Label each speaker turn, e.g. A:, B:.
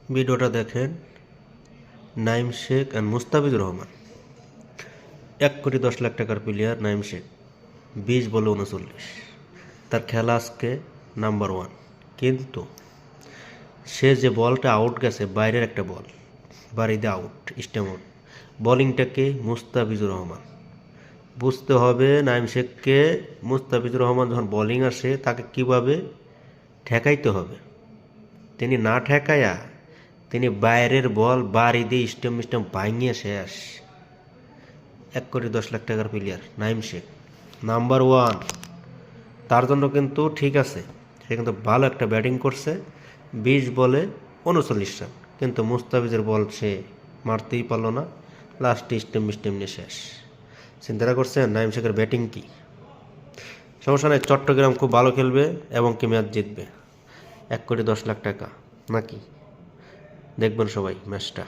A: ভিডিওটা দেখেন। নাইম শেখ অ্যান্ড মুস্তাফিজুর রহমান 1,10,00,000 টাকার প্লেয়ার নাইম শেখ, 20 বলে 39। তার খেলা আজকে নাম্বার 1, কিন্তু সে যে বলটা আউট গেছে, বাইরের একটা বল, বাড়িতে আউট, স্টেমন। বোলিংটাকে মুস্তাফিজুর রহমান। বুঝতে হবে নাইম শেখকে, মুস্তাফিজুর রহমান যখন বোলিং আসে তাকে কিভাবে ঠেকাইতে হবে। তিনি না ঠেকাইয়া তিনি বাইরের বল বাড়ি দিয়ে স্টেম ভাঙিয়ে শেষ। 1,10,00,000 টাকার প্লেয়ার নাইম শেখ, নাম্বার 1। তার জন্য কিন্তু ঠিক আছে, সে কিন্তু ভালো একটা ব্যাটিং করছে, 20 বলে 39 রান। কিন্তু মুস্তাফিজের বল সে মারতেই পারল না, লাস্টে স্টেম নিয়ে শেষ। চিন্তা করছেন নাইম শেখের ব্যাটিং কি? সমস্যা নেই, চট্টগ্রাম খুব ভালো খেলবে এবং কি ম্যাচ জিতবে। 1,10,00,000 টাকা নাকি, দেখবেন সবাই ম্যাচটা।